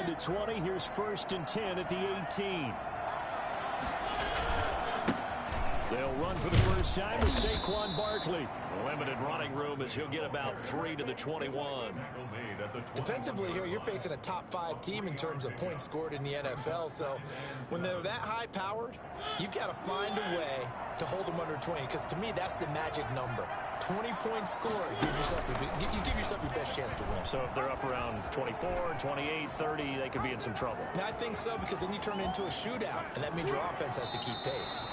inside the 20. Here's 1st and 10 at the 18. They'll run for the first time with Saquon Barkley. Limited running room as he'll get about 3 to the 21. Defensively here, you're facing a top 5 team in terms of points scored in the NFL. So when they're that high-powered, you've got to find a way to hold them under 20. Because to me, that's the magic number. 20 points scored, you give yourself your best chance to win. So if they're up around 24, 28, 30, they could be in some trouble. I think so, because then you turn it into a shootout, and that means your offense has to keep pace.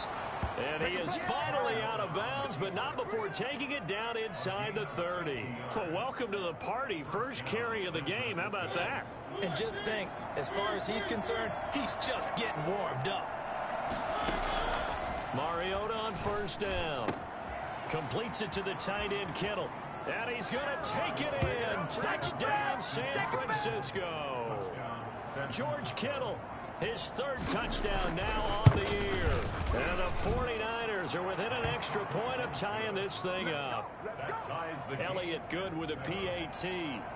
And he is finally out of bounds, but not before taking it down inside the 30. Well, welcome to the party. First carry of the game. How about that? And just think, as far as he's concerned, he's just getting warmed up. Mariota on 1st down. Completes it to the tight end, Kittle. And he's going to take it in. Touchdown, San Francisco. George Kittle, his 3rd touchdown now on the year. And the 49ers are within an extra point of tying this thing up. Elliott good with a PAT.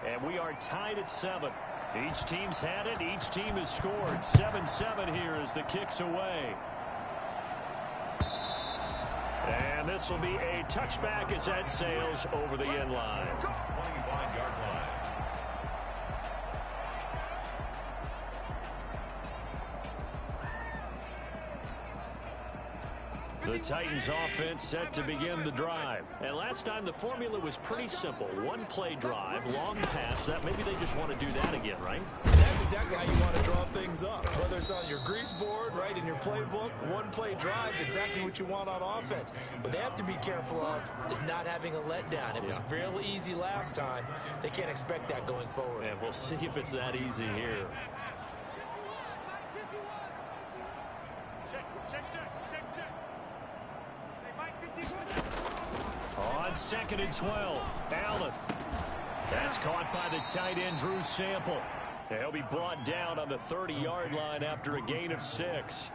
And we are tied at 7. Each team's had it. Each team has scored. 7-7 here as the kick's away. And this will be a touchback as that sails over the end line. 25-yard line. The Titans offense set to begin the drive. And last time the formula was pretty simple. 1-play drive, long pass. That maybe they just want to do that again, right? That's exactly how you want to draw things up. Whether it's on your grease board, right, in your playbook, 1-play drive is exactly what you want on offense. What they have to be careful of is not having a letdown. It was real easy last time. They can't expect that going forward. And we'll see if it's that easy here. On 2nd and 12, Allen. That's caught by the tight end, Drew Sample. He'll be brought down on the 30-yard line after a gain of 6.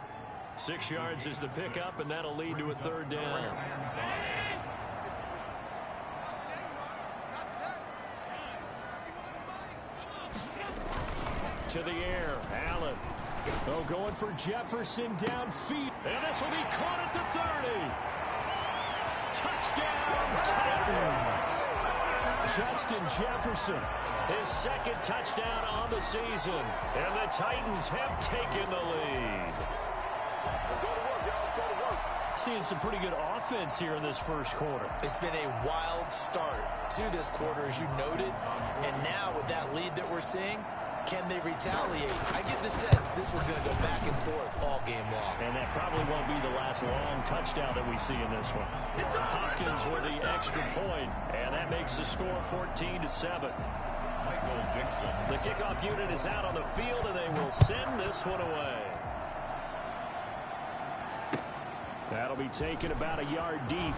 6 yards is the pickup, and that'll lead to a 3rd down. To the air, Allen. Oh, going for Jefferson downfield. And this will be caught at the 30. Touchdown, Titans. Justin Jefferson, his 2nd touchdown on the season. And the Titans have taken the lead. Seeing some pretty good offense here in this first quarter. It's been a wild start to this quarter, as you noted. And now with that lead that we're seeing, can they retaliate? I get the sense this one's going to go back and forth all game long. And that probably won't be the last long touchdown that we see in this one. Hopkins with the extra point, and that makes the score 14-7. The kickoff unit is out on the field, and they will send this one away. That'll be taken about a yard deep.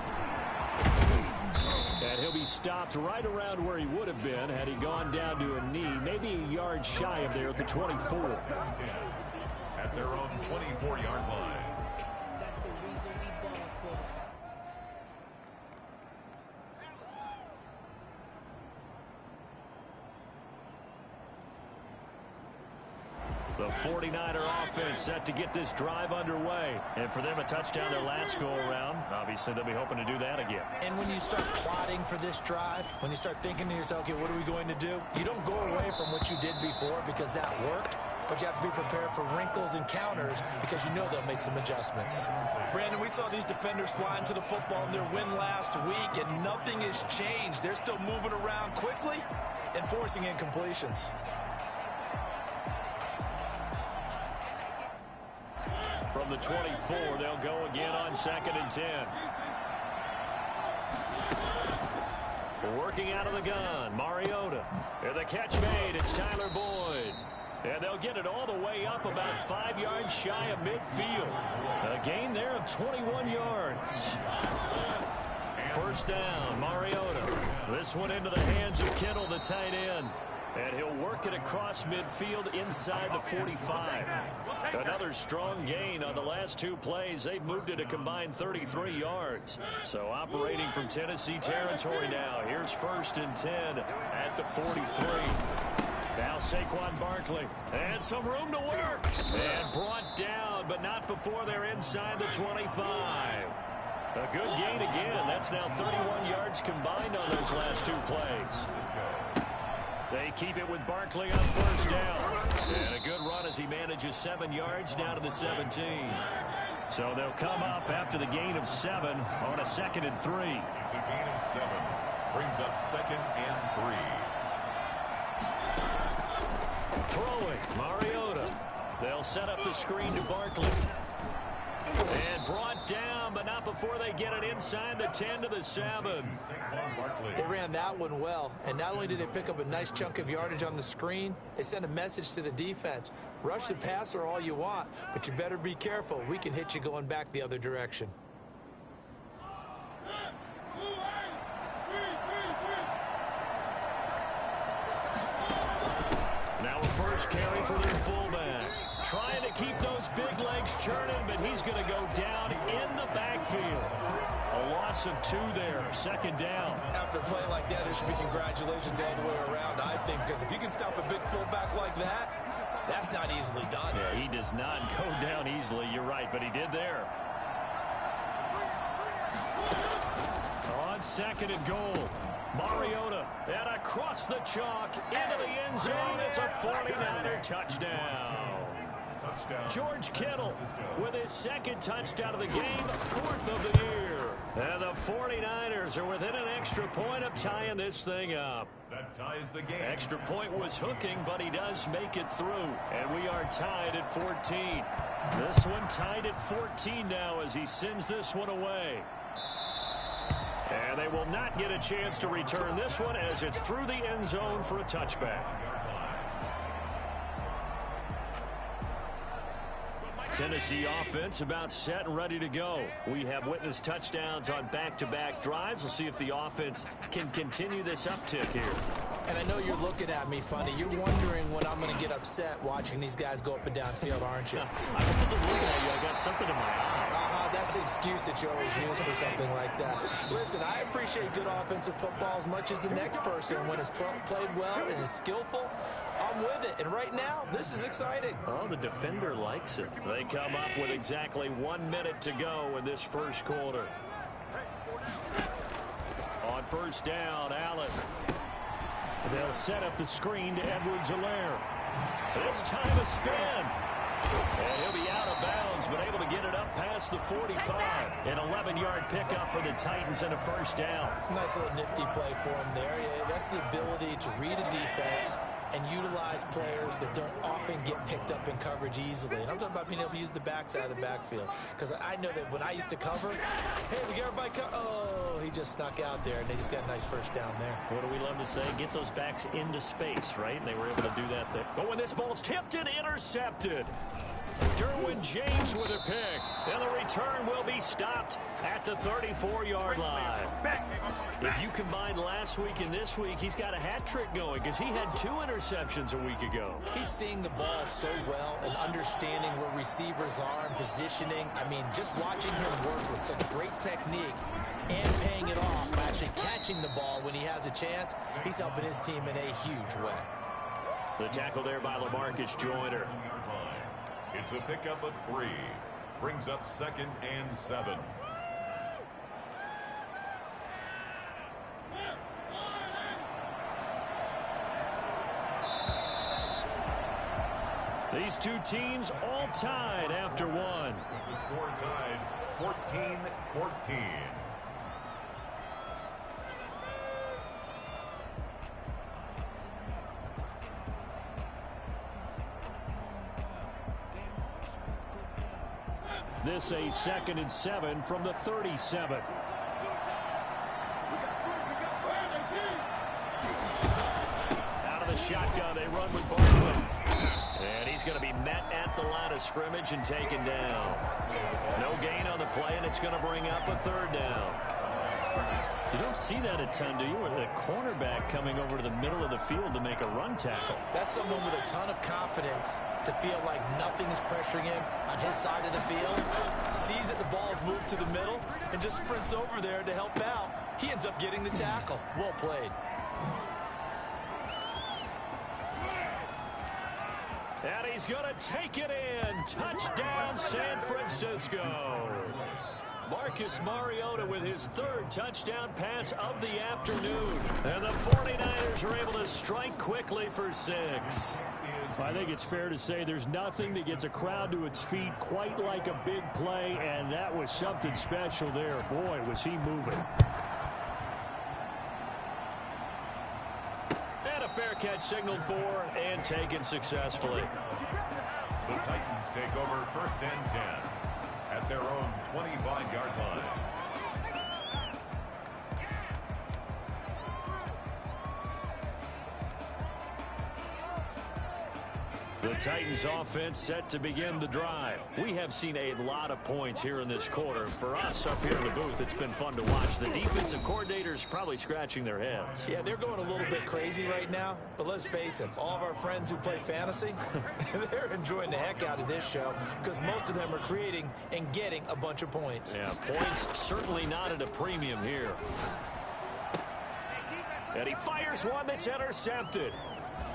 And he'll be stopped right around where he would have been had he gone down to a knee, maybe a yard shy of there at the 24. At their own 24-yard line. The 49er offense set to get this drive underway. And for them, a touchdown their last go-around. Obviously, they'll be hoping to do that again. And when you start plotting for this drive, when you start thinking to yourself, okay, what are we going to do? You don't go away from what you did before because that worked. But you have to be prepared for wrinkles and counters because you know they'll make some adjustments. Brandon, we saw these defenders fly into the football in their win last week, and nothing has changed. They're still moving around quickly and forcing incompletions. From the 24, they'll go again on 2nd and 10. Working out of the gun, Mariota. And the catch made, it's Tyler Boyd. And they'll get it all the way up about 5 yards shy of midfield. A gain there of 21 yards. 1st down, Mariota. This one into the hands of Kittle, the tight end. And he'll work it across midfield inside the 45. Another strong gain on the last 2 plays. They've moved it a combined 33 yards. So operating from Tennessee territory now. Here's 1st and 10 at the 43. Now Saquon Barkley. And some room to work. And brought down, but not before they're inside the 25. A good gain again. That's now 31 yards combined on those last two plays. They keep it with Barkley on first down. And a good run as he manages 7 yards down to the 17. So they'll come up after the gain of 7 on a 2nd and 3. It's a gain of 7. Brings up 2nd and 3. Throwing, Mariota. They'll set up the screen to Barkley. And brought down, but not before they get it inside the 10 to the 7. They ran that one well, and not only did they pick up a nice chunk of yardage on the screen, they sent a message to the defense. Rush the passer all you want, but you better be careful. We can hit you going back the other direction. Now a first carry for their fullback. Trying to keep those big legs churning, but he's going to go down in the backfield. A loss of 2 there, 2nd down. After a play like that, it should be congratulations all the way around, I think, because if you can stop a big fullback like that, that's not easily done. Yeah, he does not go down easily, you're right, but he did there. On 2nd and goal, Mariota, and across the chalk, into the end zone. It's a 49er touchdown. George Kittle with his 2nd touchdown of the game, 4th of the year. And the 49ers are within an extra point of tying this thing up. That ties the game. Extra point was hooking, but he does make it through. And we are tied at 14. This one tied at 14 now as he sends this one away. And they will not get a chance to return this one as it's through the end zone for a touchback. Tennessee offense about set and ready to go. We have witnessed touchdowns on back-to-back drives. We'll see if the offense can continue this uptick here. And I know you're looking at me funny. You're wondering when I'm going to get upset watching these guys go up and down field, aren't you? I wasn't looking at you. I got something in my eye. That's the excuse that you always use for something like that. Listen, I appreciate good offensive football as much as the next person. When it's played well and is skillful, I'm with it. And right now, this is exciting. Oh, the defender likes it. They come up with exactly 1 minute to go in this first quarter. On first down, Allen. They'll set up the screen to Edwards-Helaire. This time a spin. And he'll be out of bounds, but able to get it up past the 45. An 11-yard pickup for the Titans and a first down. Nice little nifty play for him there. Yeah, that's the ability to read a defense and utilize players that don't often get picked up in coverage easily. And I'm talking about being able to use the backside of the backfield. Because I know that when I used to cover, hey, we got everybody oh, he just snuck out there, and they just got a nice first down there. What do we love to say? Get those backs into space, right? And they were able to do that there. But when this ball's tipped and intercepted, Derwin James with a pick. And the return will be stopped at the 34-yard line. If you combine last week and this week, he's got a hat trick going because he had 2 interceptions a week ago. He's seeing the ball so well and understanding where receivers are and positioning. I mean, just watching him work with such great technique and paying it off, actually catching the ball when he has a chance, he's helping his team in a huge way. The tackle there by LaMarcus Joyner. It's a pickup of 3. Brings up 2nd and 7. These two teams all tied after one. With the score tied 14-14. This a 2nd and 7 from the 37. Out of the shotgun, they run with Barkley. And he's going to be met at the line of scrimmage and taken down. No gain on the play, and it's going to bring up a 3rd down. You don't see that a ton, do you? With a cornerback coming over to the middle of the field to make a run tackle. That's someone with a ton of confidence to feel like nothing is pressuring him on his side of the field. Sees that the ball's moved to the middle and just sprints over there to help out. He ends up getting the tackle. Well played. And he's going to take it in. Touchdown, San Francisco. Marcus Mariota with his third touchdown pass of the afternoon. And the 49ers are able to strike quickly for 6. I think it's fair to say there's nothing that gets a crowd to its feet quite like a big play, and that was something special there. Boy, was he moving. And a fair catch signaled for and taken successfully. The Titans take over 1st and 10 at their own 25-yard line. The Titans offense set to begin the drive. We have seen a lot of points here in this quarter. For us up here in the booth, it's been fun to watch. The defensive coordinators probably scratching their heads. Yeah, they're going a little bit crazy right now. But let's face it, all of our friends who play fantasy, they're enjoying the heck out of this show because most of them are creating and getting a bunch of points. Yeah, points certainly not at a premium here. And he fires one that's intercepted.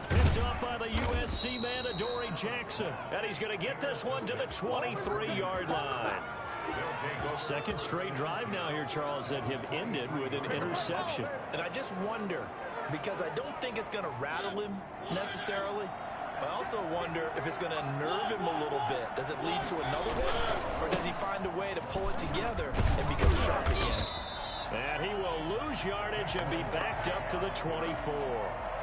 Picked up by the USC man, Adoree Jackson. And he's going to get this one to the 23-yard line. Second straight drive now here, Charles, that have ended with an interception. And I just wonder, because I don't think it's going to rattle him necessarily, but I also wonder if it's going to unnerve him a little bit. Does it lead to another one, or does he find a way to pull it together and become sharp again? And he will lose yardage and be backed up to the 24.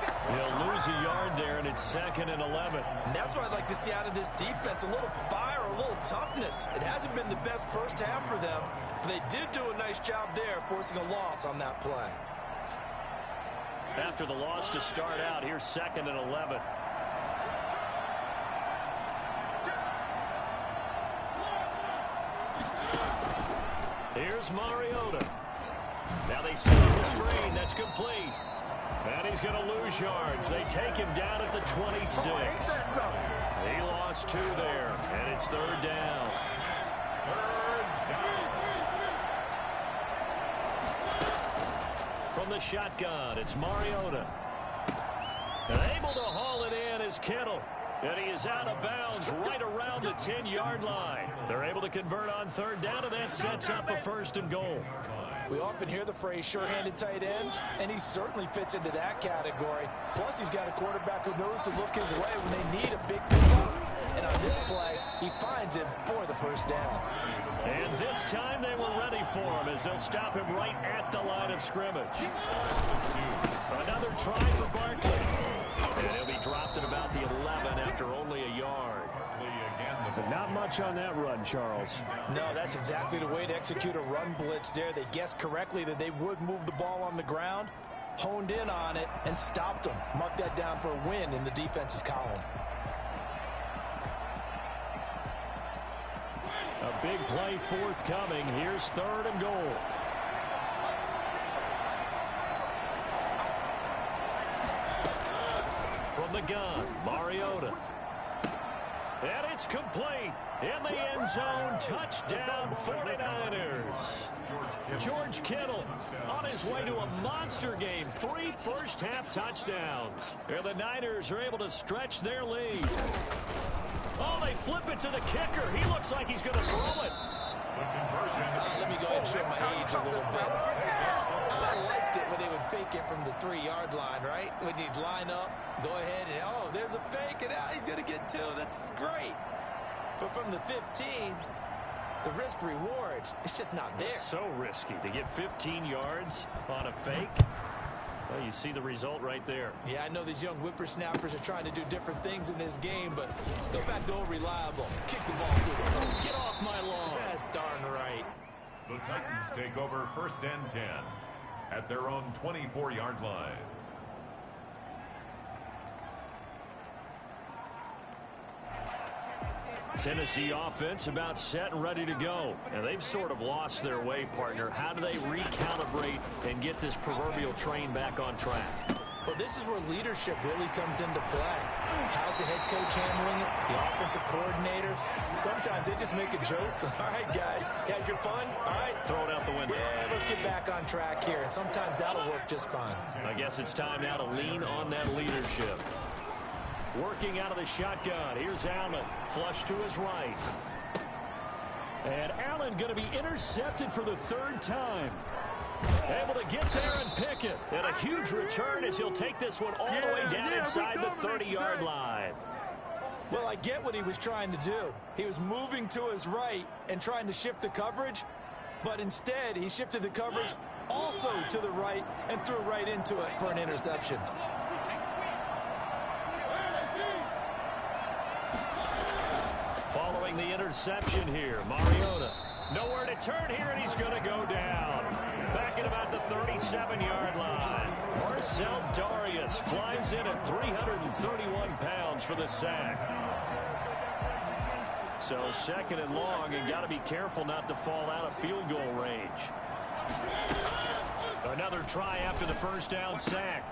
He'll lose a yard there, and it's 2nd and 11. And that's what I'd like to see out of this defense, a little fire, a little toughness. It hasn't been the best first half for them, but they did do a nice job there, forcing a loss on that play. After the loss to start out, here's 2nd and 11. Here's Mariota. Now they set up the screen. That's complete. And he's going to lose yards. They take him down at the 26. He lost 2 there, and it's 3rd down. From the shotgun, it's Mariota. And able to haul it in is Kittle. And he is out of bounds right around the 10-yard line. They're able to convert on 3rd down, and that sets up a 1st and goal. We often hear the phrase sure-handed tight ends, and he certainly fits into that category. Plus, he's got a quarterback who knows to look his way when they need a big pickup. And on this play, he finds him for the 1st down. And this time they were ready for him as they'll stop him right at the line of scrimmage. Another try for Barkley. And he'll be dropped at about the 11 after only a yard. But not much on that run, Charles. No, that's exactly the way to execute a run blitz there. They guessed correctly that they would move the ball on the ground, honed in on it, and stopped them. Mark that down for a win in the defense's column. A big play forthcoming. Here's 3rd and goal. From the gun, Mariota. And it's complete. In the end zone, touchdown 49ers. George Kittle on his way to a monster game. 3 first-half touchdowns. And the Niners are able to stretch their lead. Oh, they flip it to the kicker. He looks like he's going to throw it. Let me go ahead and show my age a little bit. I liked it when they would fake it from the 3-yard line, right? When you'd line up, go ahead, and oh, there's a fake, and he's going to get 2. That's great. But from the 15, the risk-reward, it's just not there. It's so risky to get 15 yards on a fake. Well, you see the result right there. Yeah, I know these young whippersnappers are trying to do different things in this game, but let's go back to old reliable. Kick the ball through the post. Get off my lawn. That's darn right. The Titans take over 1st and 10 at their own 24-yard line. Tennessee offense about set and ready to go. And they've sort of lost their way, partner. How do they recalibrate and get this proverbial train back on track? Well, this is where leadership really comes into play. How's the head coach handling it? The offensive coordinator? Sometimes they just make a joke. All right, guys, you had your fun? All right. Throw it out the window. Yeah, let's get back on track here. And sometimes that'll work just fine. I guess it's time now to lean on that leadership. Working out of the shotgun. Here's Allen. Flush to his right. And Allen going to be intercepted for the third time. Able to get there and pick it. And a huge return as he'll take this one all the way down inside the 30-yard line. Well, I get what he was trying to do. He was moving to his right and trying to shift the coverage, but instead he shifted the coverage also to the right and threw right into it for an interception. Following the interception here, Mariota. Nowhere to turn here, and he's going to go down. Back at about the 37-yard line. Marcel Darius flies in at 331 pounds for the sack. So second and long, and got to be careful not to fall out of field goal range. Another try after the first down sack.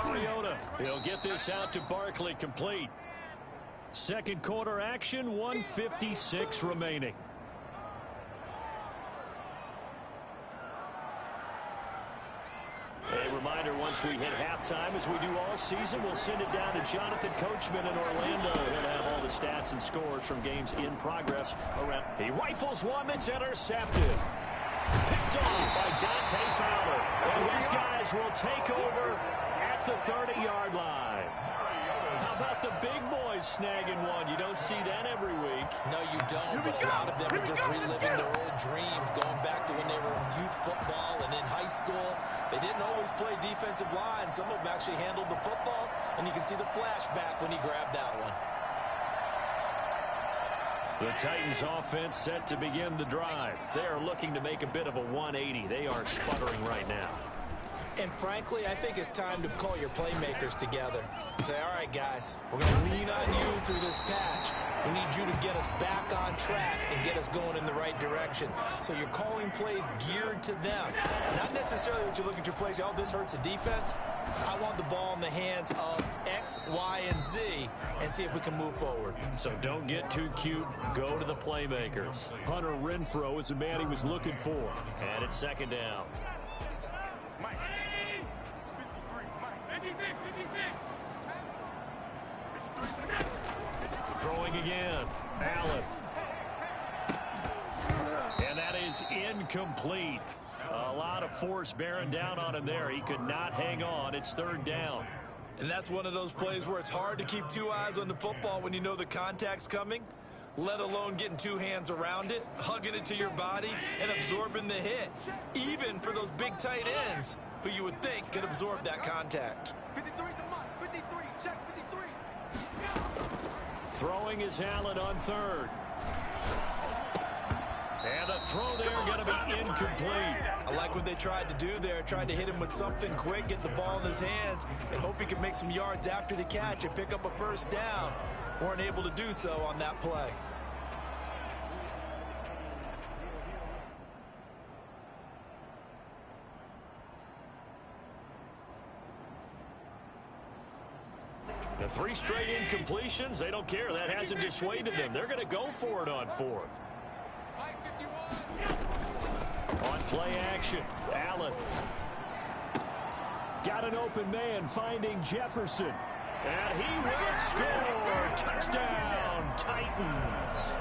Mariota, he'll get this out to Barkley, complete. Second quarter action, 1:56 remaining. A reminder, once we hit halftime, as we do all season, we'll send it down to Jonathan Coachman in Orlando. He'll have all the stats and scores from games in progress around. He rifles one that's intercepted. Picked off by Dante Fowler. And his guys will take over at the 30-yard line. How about the big boys snagging one? You don't see that every week. No, you don't, but a lot of them are just reliving their old dreams, going back to when they were in youth football and in high school. They didn't always play defensive line. Some of them actually handled the football, and you can see the flashback when he grabbed that one. The Titans offense set to begin the drive. They are looking to make a bit of a 180. They are sputtering right now. And frankly, I think it's time to call your playmakers together and say, all right, guys, we're going to lean on you through this patch. We need you to get us back on track and get us going in the right direction. So you're calling plays geared to them. Not necessarily that you look at your plays, oh, this hurts the defense. I want the ball in the hands of X, Y, and Z and see if we can move forward. So don't get too cute. Go to the playmakers. Hunter Renfrow is the man he was looking for. And it's second down. Throwing again. Allen. And that is incomplete. A lot of force bearing down on him there. He could not hang on. It's third down. And that's one of those plays where it's hard to keep two eyes on the football when you know the contact's coming, let alone getting two hands around it, hugging it to your body, and absorbing the hit. Even for those big tight ends who you would think could absorb that contact. 53's the mark. 53. Check 53. Throwing is Allen on third. And the throw there going to be incomplete. I like what they tried to do there. Tried to hit him with something quick, get the ball in his hands, and hope he could make some yards after the catch and pick up a first down. Weren't able to do so on that play. The three straight incompletions, they don't care. That hasn't dissuaded them. They're going to go for it on fourth. On play action, Allen. Got an open man finding Jefferson. And he will score. Touchdown, Titans.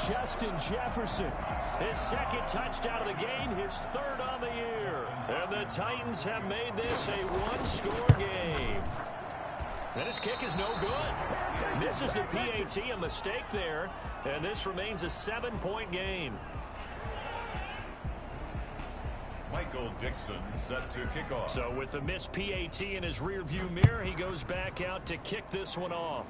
Justin Jefferson, his second touchdown of the game, his third on the year. And the Titans have made this a one-score game. And his kick is no good. Misses the PAT, a mistake there. And this remains a 7-point game. Michael Dixon set to kick off. So with the missed PAT in his rearview mirror, he goes back out to kick this one off.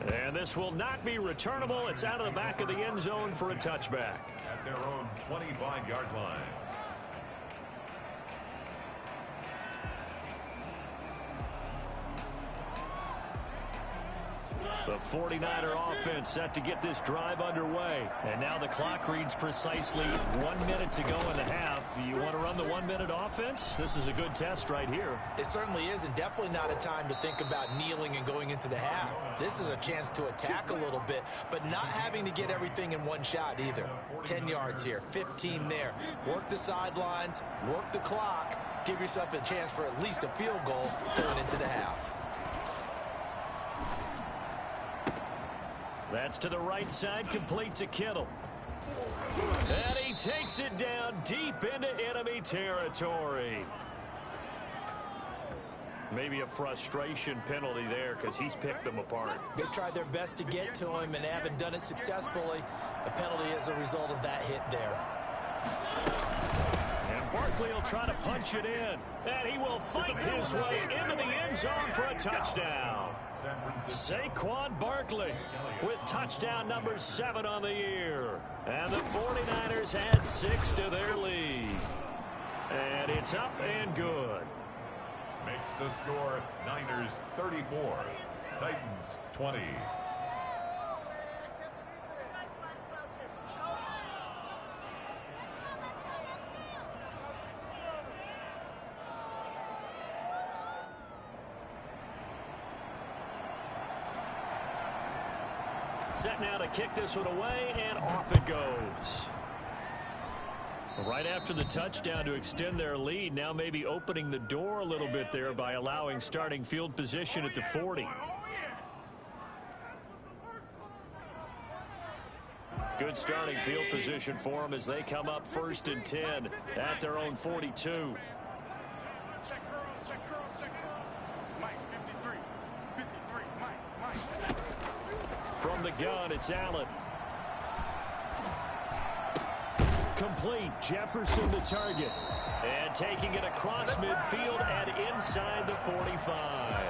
And this will not be returnable. It's out of the back of the end zone for a touchback. At their own 25-yard line. The 49er offense set to get this drive underway. And now the clock reads precisely 1 minute to go in the half. You want to run the 1 minute offense? This is a good test right here. It certainly is, and definitely not a time to think about kneeling and going into the half. This is a chance to attack a little bit, but not having to get everything in one shot either. 10 yards here, 15 there. Work the sidelines, work the clock, give yourself a chance for at least a field goal going into the half. That's to the right side, complete to Kittle. And he takes it down deep into enemy territory. Maybe a frustration penalty there because he's picked them apart. They've tried their best to get to him and they haven't done it successfully. A penalty is a result of that hit there. And Barkley will try to punch it in. And he will fight his way into the end zone for a touchdown. Saquon Barkley with touchdown number 7 on the year. And the 49ers add 6 to their lead. And it's up and good. Makes the score Niners 34, Titans 20. Set now to kick this one away, and off it goes. Right after the touchdown to extend their lead, now maybe opening the door a little bit there by allowing starting field position at the 40. Good starting field position for them as they come up 1st and 10 at their own 42. Check curls, check curls, check curls. Mike, 53, 53, Mike. From the gun, it's Allen. Complete. Jefferson the target. And taking it across midfield and inside the 45.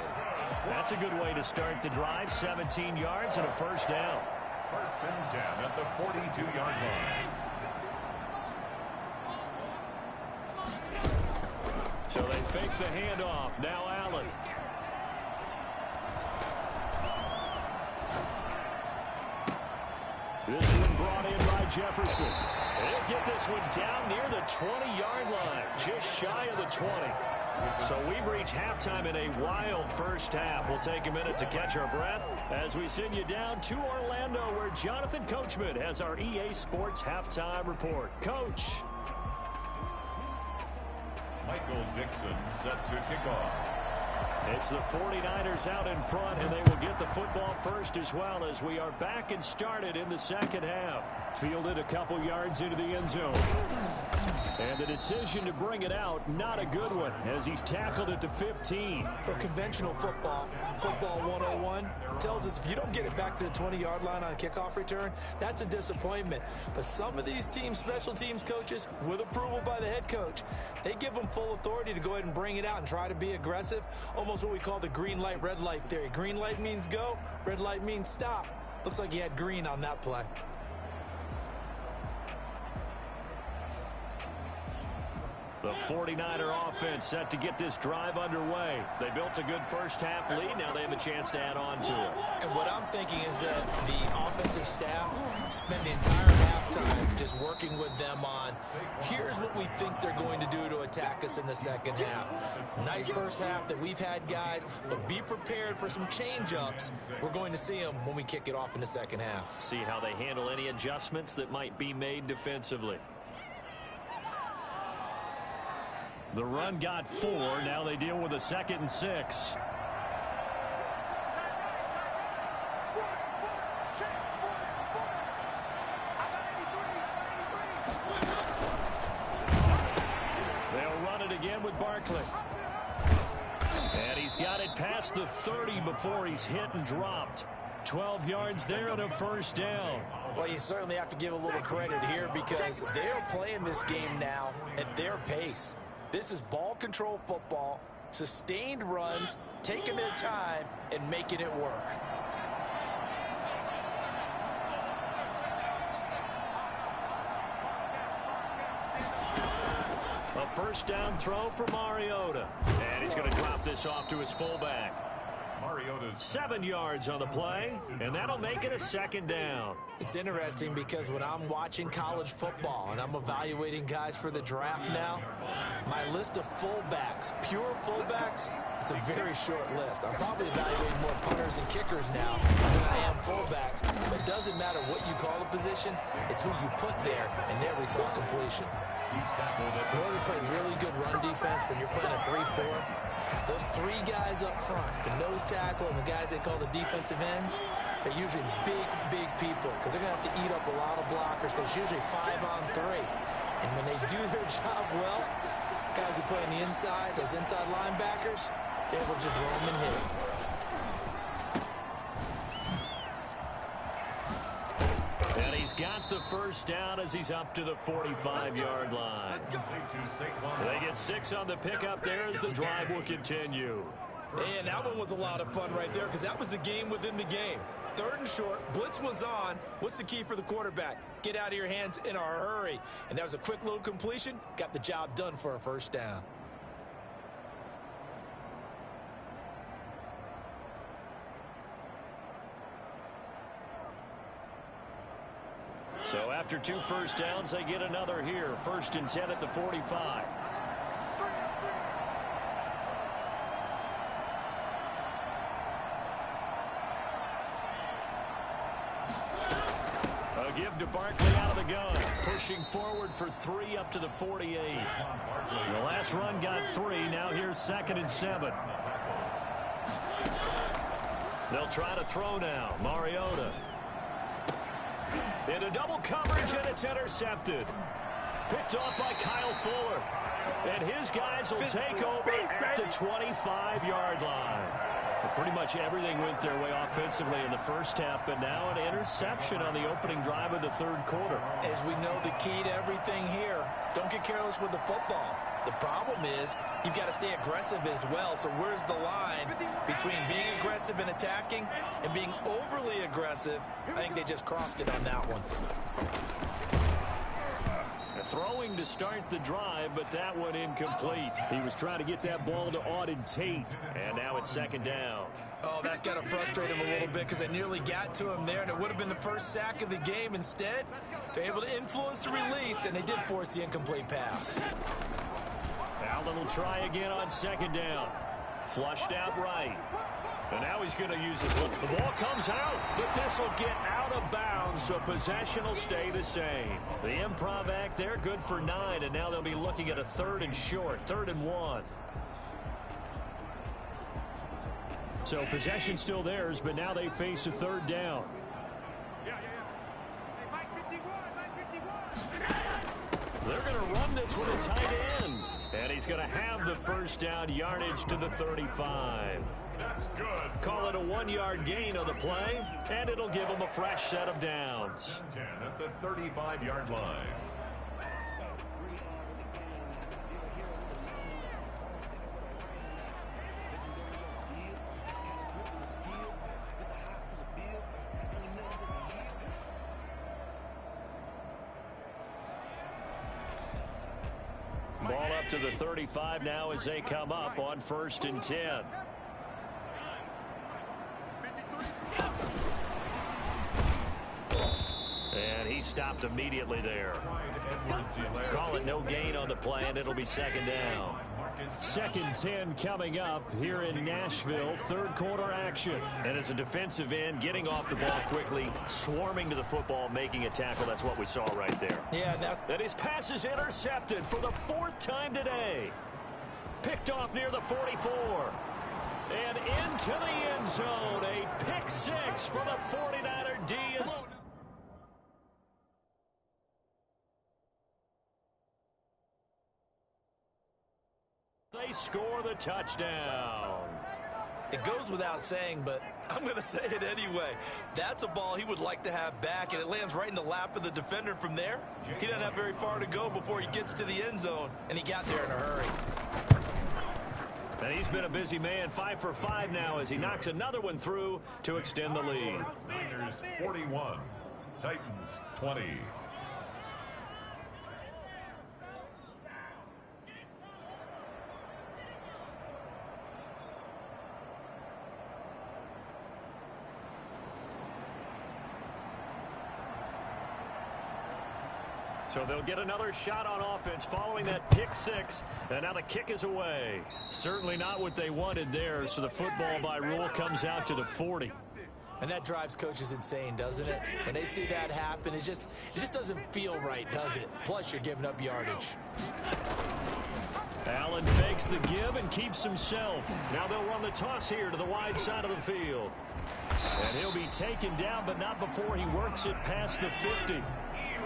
That's a good way to start the drive. 17 yards and a first down. 1st and 10 at the 42-yard line. So they fake the handoff. Now Allen. This one brought in by Jefferson. They'll get this one down near the 20-yard line, just shy of the 20. So we've reached halftime in a wild first half. We'll take a minute to catch our breath as we send you down to Orlando, where Jonathan Coachman has our EA Sports halftime report. Coach. Michael Dixon set to kick off. It's the 49ers out in front, and they will get the football first as well as we are back and started in the second half. Fielded a couple yards into the end zone. And the decision to bring it out, not a good one, as he's tackled at the 15. For conventional football 101 tells us if you don't get it back to the 20-yard line on a kickoff return, that's a disappointment. But some of these teams, special teams coaches, with approval by the head coach, they give them full authority to go ahead and bring it out and try to be aggressive, almost what we call the green light, red light theory. Green light means go, red light means stop. Looks like he had green on that play. The 49er offense set to get this drive underway. They built a good first half lead. Now they have a chance to add on to it. And what I'm thinking is that the offensive staff spent the entire halftime just working with them on, here's what we think they're going to do to attack us in the second half. Nice first half that we've had, guys, but be prepared for some change-ups. We're going to see them when we kick it off in the second half. See how they handle any adjustments that might be made defensively. The run got 4. Now they deal with a 2nd and 6. They'll run it again with Barkley. And he's got it past the 30 before he's hit and dropped. 12 yards there and a first down. Well, you certainly have to give a little credit here because they're playing this game now at their pace. This is ball control football, sustained runs, taking their time, and making it work. A first down throw for Mariota. And he's going to drop this off to his fullback. Mariota's 7 yards on the play, and that'll make it a 2nd down. It's interesting because when I'm watching college football and I'm evaluating guys for the draft now, my list of fullbacks, pure fullbacks, it's a very short list. I'm probably evaluating more punters and kickers now than I am fullbacks. But it doesn't matter what you call a position, it's who you put there, and there we saw completion. In order to play really good run defense when you're playing a 3-4, Those three guys up front, the nose tackle and the guys they call the defensive ends, they're usually big, big people because they're going to have to eat up a lot of blockers because it's usually 5-on-3. And when they do their job well, guys who play on the inside, those inside linebackers, they will just roam and hit. And he's got the first down as he's up to the 45-yard line. They get 6 on the pickup there as the drive will continue. And that one was a lot of fun right there because that was the game within the game. 3rd and short, blitz was on. What's the key for the quarterback? Get out of your hands in a hurry. And that was a quick little completion. Got the job done for a first down. So after 2 first downs, they get another here. 1st and 10 at the 45. A give to Barkley out of the gun. Pushing forward for 3 up to the 48. The last run got 3. Now here's 2nd and 7. They'll try to throw now. Mariota. Into double coverage, and it's intercepted. Picked off by Kyle Fuller. And his guys will take over at the 25-yard line. Well, pretty much everything went their way offensively in the first half, but now an interception on the opening drive of the 3rd quarter. As we know, the key to everything here, don't get careless with the football. The problem is you've got to stay aggressive as well. So where's the line between being aggressive and attacking and being overly aggressive? I think they just crossed it on that one. Throwing to start the drive, but that one incomplete. He was trying to get that ball to Auden Tate, and now it's 2nd down. Oh, that's got to frustrate him a little bit because they nearly got to him there, and it would have been the first sack of the game. Instead, they're able to influence the release, and they did force the incomplete pass. Allen will try again on 2nd down. Flushed out right. And now he's going to use his look. The ball comes out, but this will get out of bounds, so possession will stay the same. The improv act there, good for 9, and now they'll be looking at a 3rd and short, 3rd and 1. So possession still theirs, but now they face a 3rd down. They're going to run this with a tight end. And he's going to have the first down, yardage to the 35. That's good. Call it a 1-yard gain on the play, and it'll give him a fresh set of downs. 10 at the 35-yard line. Ball up to the 35 now as they come up on 1st and 10. And he stopped immediately there. Call it no gain on the play, and it'll be 2nd down. 2nd 10 coming up here in Nashville. 3rd quarter action. And as a defensive end, getting off the ball quickly, swarming to the football, making a tackle. That's what we saw right there. Yeah, And his pass is intercepted for the 4th time today. Picked off near the 44. And into the end zone. A pick 6 for the 49er D. They score the touchdown. it goes without saying, but I'm going to say it anyway. That's a ball he would like to have back, and it lands right in the lap of the defender from there. He doesn't have very far to go before he gets to the end zone, and he got there in a hurry. And he's been a busy man, 5 for 5 now as he knocks another one through to extend the lead. Niners 41, Titans 20. So they'll get another shot on offense following that pick six, and now the kick is away. Certainly not what they wanted there, so the football by rule comes out to the 40. And that drives coaches insane, doesn't it? When they see that happen, it just doesn't feel right, does it? Plus, you're giving up yardage. Allen fakes the give and keeps himself. Now they'll run the toss here to the wide side of the field. And he'll be taken down, but not before he works it past the 50.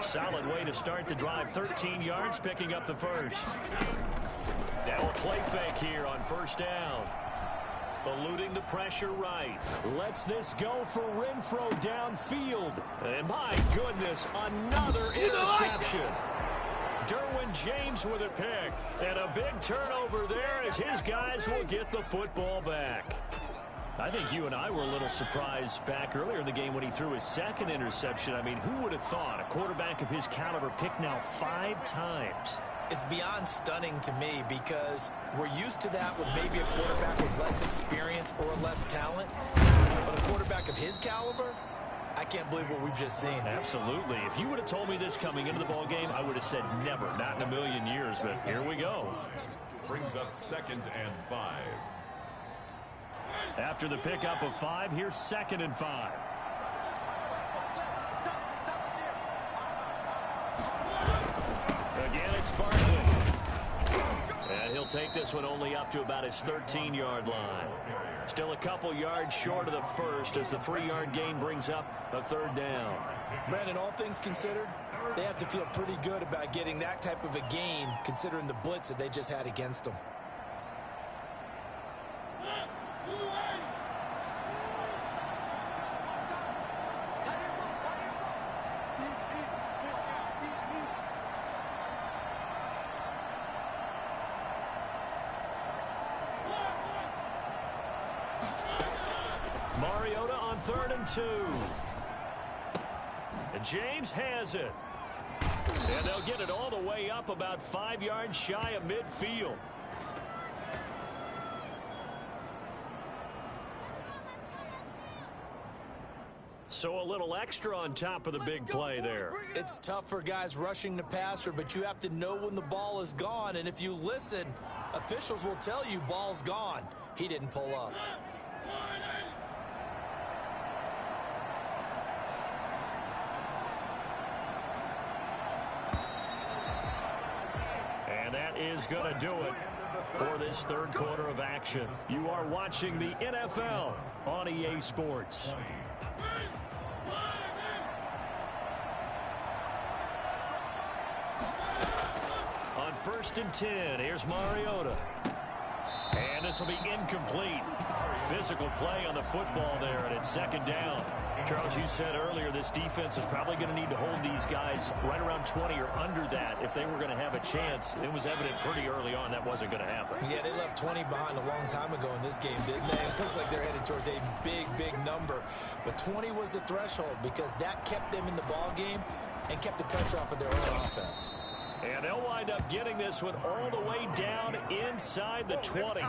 Solid way to start the drive. 13 yards, picking up the first. Now a play fake here on first down. Eluding the pressure right. Lets this go for Renfro downfield. And my goodness, another interception. Derwin James with a pick. And a big turnover there as his guys will get the football back. I think you and I were a little surprised back earlier in the game when he threw his second interception. I mean, who would have thought a quarterback of his caliber picked now 5 times? It's beyond stunning to me because we're used to that with maybe a quarterback with less experience or less talent. But a quarterback of his caliber, I can't believe what we've just seen. Absolutely. If you would have told me this coming into the ball game, I would have said never, not in a million years. But here we go. Brings up 2nd and 5. After the pickup of 5, here's 2nd and 5. Again, it's Barkley. And he'll take this one only up to about his 13-yard line. Still a couple yards short of the first as the 3-yard gain brings up a 3rd down. Brandon, all things considered, they have to feel pretty good about getting that type of a gain considering the blitz that they just had against them. Mariota on 3rd and 2. And James has it. And they'll get it all the way up about 5 yards shy of midfield. So a little extra on top of the big play there. It's tough for guys rushing the passer, but you have to know when the ball is gone. And if you listen, officials will tell you ball's gone. He didn't pull up. And that is going to do it for this 3rd quarter of action. You are watching the NFL on EA Sports. On 1st and 10, here's Mariota. And this will be incomplete. Physical play on the football there, and it's 2nd down. Charles, you said earlier this defense is probably going to need to hold these guys right around 20 or under that if they were going to have a chance. It was evident pretty early on that wasn't going to happen. Yeah, they left 20 behind a long time ago in this game, didn't they? It looks like they're headed towards a big, big number. But 20 was the threshold because that kept them in the ball game and kept the pressure off of their own offense. And they'll wind up getting this one all the way down inside the 20.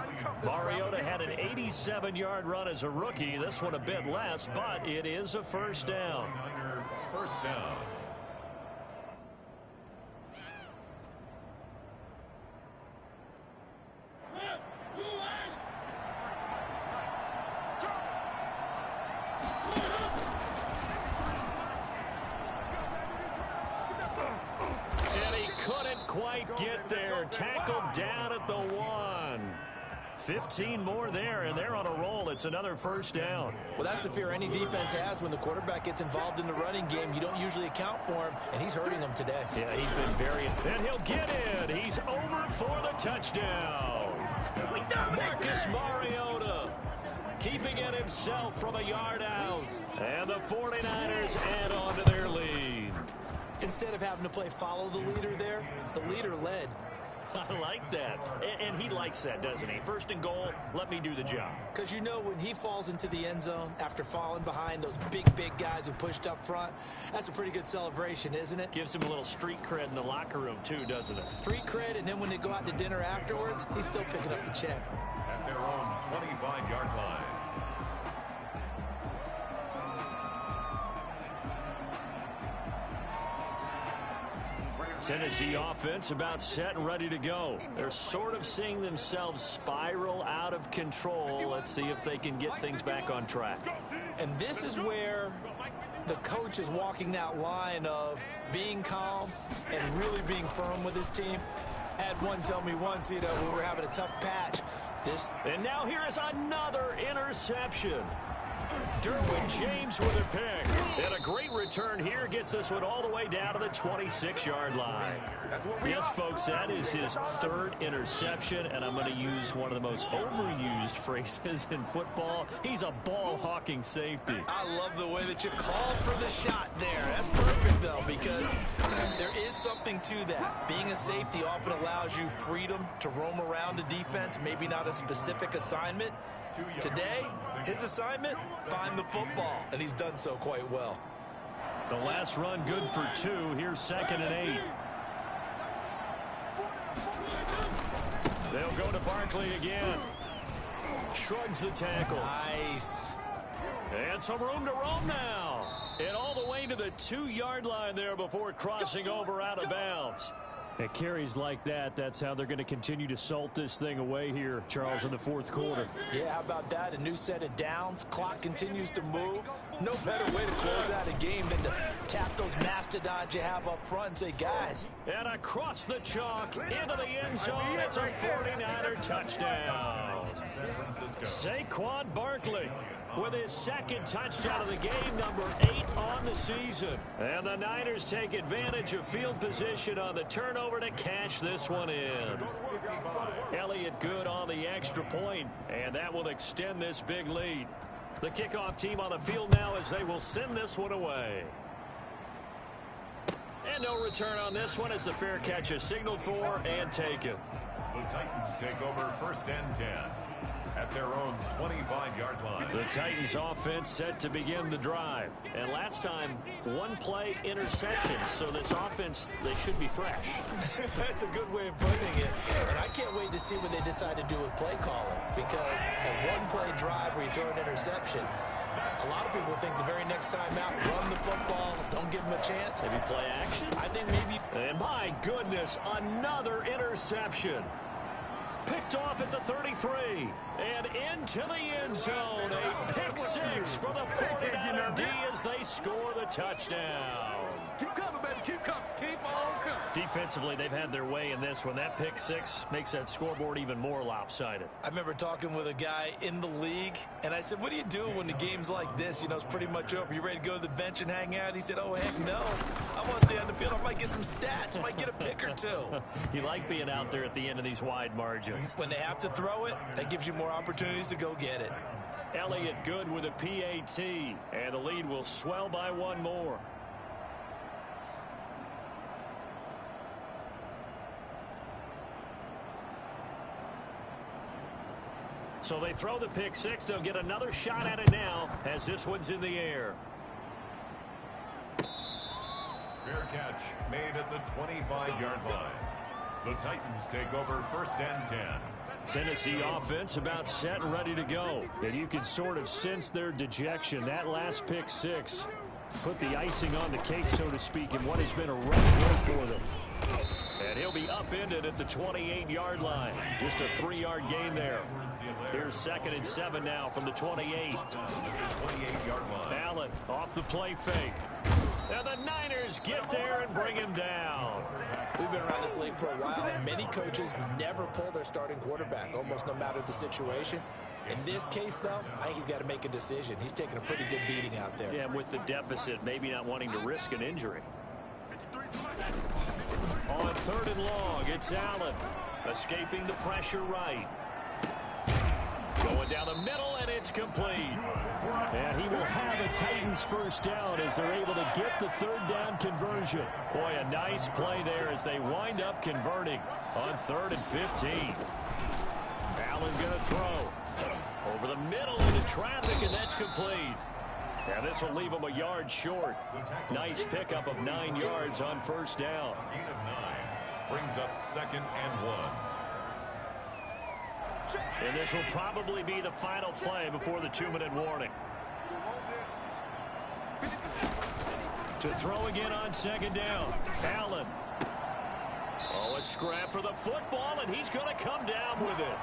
Mariota had an 87-yard run as a rookie. This one a bit less, but it is a 1st down. First down. Quite get there. Tackled down at the 1. 15 more there, and they're on a roll. It's another 1st down. Well, that's the fear any defense has when the quarterback gets involved in the running game. You don't usually account for him, and he's hurting them today. Yeah, he's been very... And he'll get in. He's over for the touchdown. Marcus Mariota keeping it himself from a yard out. And the 49ers add on to their lead. Instead of having to play follow the leader there, the leader led. I like that. And he likes that, doesn't he? 1st and goal, let me do the job. Because you know when he falls into the end zone after falling behind those big guys who pushed up front, that's a pretty good celebration, isn't it? Gives him a little street cred in the locker room, too, doesn't it? Street cred, and then when they go out to dinner afterwards, he's still picking up the check. At their own 25-yard line. Tennessee offense about set and ready to go. They're sort of seeing themselves spiral out of control. Let's see if they can get things back on track. And this is where the coach is walking that line of being calm and really being firm with his team. Had one tell me once, you know, we were having a tough patch. And now here is another interception. Derwin James with a pick. And a great return here gets this one all the way down to the 26-yard line. Yes, folks, that is his third interception, and I'm going to use one of the most overused phrases in football. He's a ball-hawking safety. I love the way that you called for the shot there. That's perfect, though, because there is something to that. Being a safety often allows you freedom to roam around a defense, maybe not a specific assignment. Today, his assignment, find the football, and he's done so quite well. The last run good for 2. Here's 2nd and 8. They'll go to Barkley again. Shrugs the tackle. Nice. And some room to roam now. And all the way to the 2-yard line there before crossing over out of bounds. At carries like that, that's how they're going to continue to salt this thing away here, Charles, in the fourth quarter. Yeah, how about that? A new set of downs. Clock continues to move. No better way to close out a game than to tap those mastodons you have up front and say, guys. And across the chalk, into the end zone, it's a 49er touchdown. Saquon Barkley with his 2nd touchdown of the game, number 8 on the season. And the Niners take advantage of field position on the turnover to cash this one in. Elliott good on the extra point, and that will extend this big lead. The kickoff team on the field now as they will send this one away. And no return on this one as the fair catch is signaled for and taken. The Titans take over 1st and 10 at their own 25-yard line. The Titans offense set to begin the drive. And last time, 1-play interception. So this offense, they should be fresh. That's a good way of putting it. And I can't wait to see what they decide to do with play calling. Because a 1-play drive where you throw an interception, a lot of people think the very next time out, run the football, don't give them a chance. Maybe play action? I think maybe. And my goodness, another interception. Picked off at the 33 and into the end zone. A pick 6 for the 49er D as they score the touchdown. Keep coming, baby. Keep coming. Keep on coming. Defensively, they've had their way in this one. That pick 6 makes that scoreboard even more lopsided. I remember talking with a guy in the league, and I said, what do you do when the game's like this? You know, it's pretty much over. You ready to go to the bench and hang out? He said, oh, heck no. I want to stay on the field. I might get some stats. I might get a pick or 2. You like being out there at the end of these wide margins. When they have to throw it, that gives you more opportunities to go get it. Elliott good with a PAT, and the lead will swell by 1 more. So they throw the pick 6. They'll get another shot at it now as this one's in the air. Fair catch made at the 25-yard line. The Titans take over 1st and 10. Tennessee offense about set and ready to go. And you can sort of sense their dejection. That last pick 6 put the icing on the cake, so to speak, in what has been a rough year for them. And he'll be upended at the 28-yard line. Just a 3-yard gain there. Here's 2nd and 7 now from the 28. 28-yard line. Allen off the play fake. And the Niners get there and bring him down. We've been around this league for a while, and many coaches never pull their starting quarterback, almost no matter the situation. In this case, though, I think he's got to make a decision. He's taking a pretty good beating out there. Yeah, with the deficit, maybe not wanting to risk an injury. On 3rd and long, it's Allen. Escaping the pressure right. Going down the middle, and it's complete. And he will have a Titans first down as they're able to get the 3rd down conversion. Boy, a nice play there as they wind up converting on 3rd and 15. Allen going to throw. Over the middle into traffic, and that's complete. And this will leave him a yard short. Nice pickup of 9 yards on 1st down. Gain of 9 brings up 2nd and 1. And this will probably be the final play before the 2-minute warning. To throw again on 2nd down. Allen. Oh, a scrap for the football, and he's going to come down with it.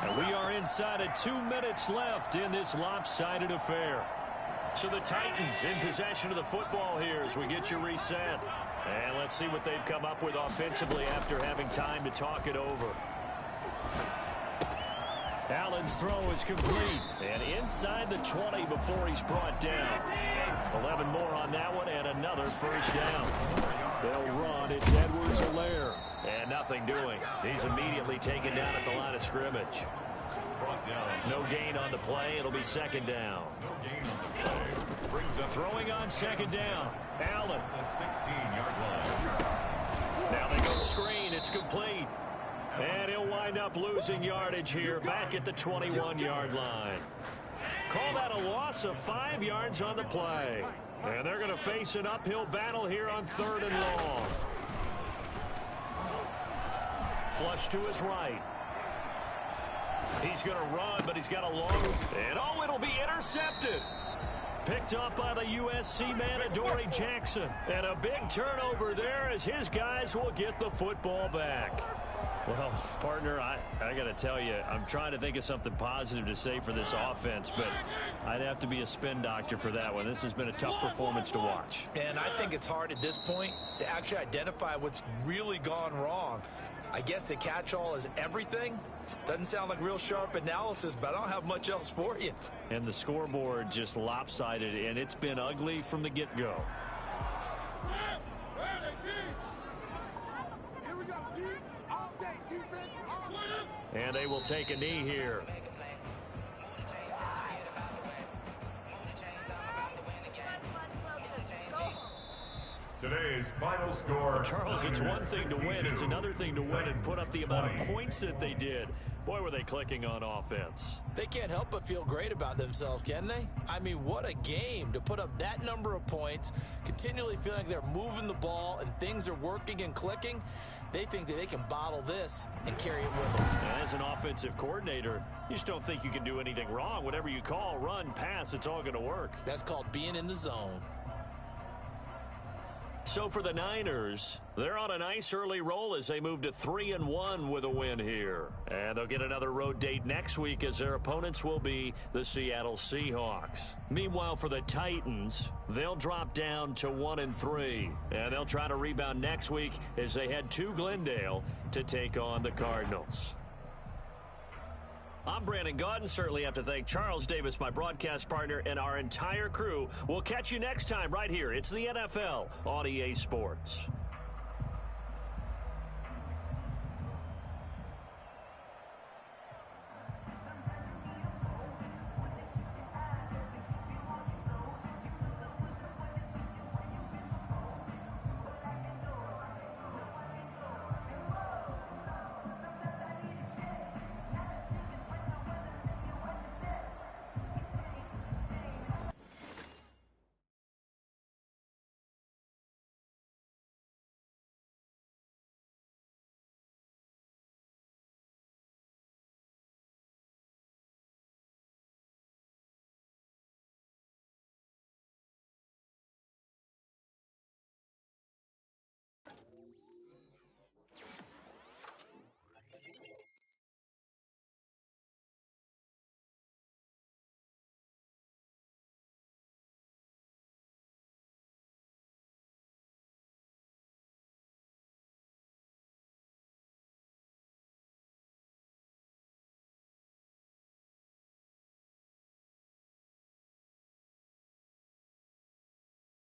And we are inside of 2 minutes left in this lopsided affair. So the Titans in possession of the football here as we get you reset. And let's see what they've come up with offensively after having time to talk it over. Allen's throw is complete. And inside the 20 before he's brought down. 11 more on that one and another first down. They'll run. It's Edwards-Helaire. And nothing doing. He's immediately taken down at the line of scrimmage. No gain on the play. It'll be second down. No gain on the play. Brings up Throwing on second down. Allen. the 16-yard line. Now they go screen. It's complete. And he'll wind up losing yardage here back at the 21-yard line. Call that a loss of 5 yards on the play. And they're going to face an uphill battle here on 3rd and long. Flush to his right. He's going to run, but he's got a long... And, oh, it'll be intercepted. Picked up by the USC man, Adoree Jackson. And a big turnover there as his guys will get the football back. Well, partner, I got to tell you, I'm trying to think of something positive to say for this offense, but I'd have to be a spin doctor for that one. This has been a tough performance to watch. And I think it's hard at this point to actually identify what's really gone wrong. I guess the catch-all is everything. Doesn't sound like real sharp analysis, but I don't have much else for you. And the scoreboard just lopsided, and it's been ugly from the get-go. And they will take a knee here. Today's final score. Well, Charles, it's one thing to win. It's another thing to win and put up the amount of points that they did. Boy, were they clicking on offense. They can't help but feel great about themselves, can they? I mean, what a game to put up that number of points, continually feeling like they're moving the ball and things are working and clicking. They think that they can bottle this and carry it with them. And as an offensive coordinator, you just don't think you can do anything wrong. Whatever you call, run, pass, it's all going to work. That's called being in the zone. So for the Niners, they're on a nice early roll as they move to 3-1 with a win here. And they'll get another road date next week as their opponents will be the Seattle Seahawks. Meanwhile, for the Titans, they'll drop down to 1-3. And they'll try to rebound next week as they head to Glendale to take on the Cardinals. I'm Brandon Gaudin. Certainly have to thank Charles Davis, my broadcast partner, and our entire crew. We'll catch you next time right here. It's the NFL on EA Sports.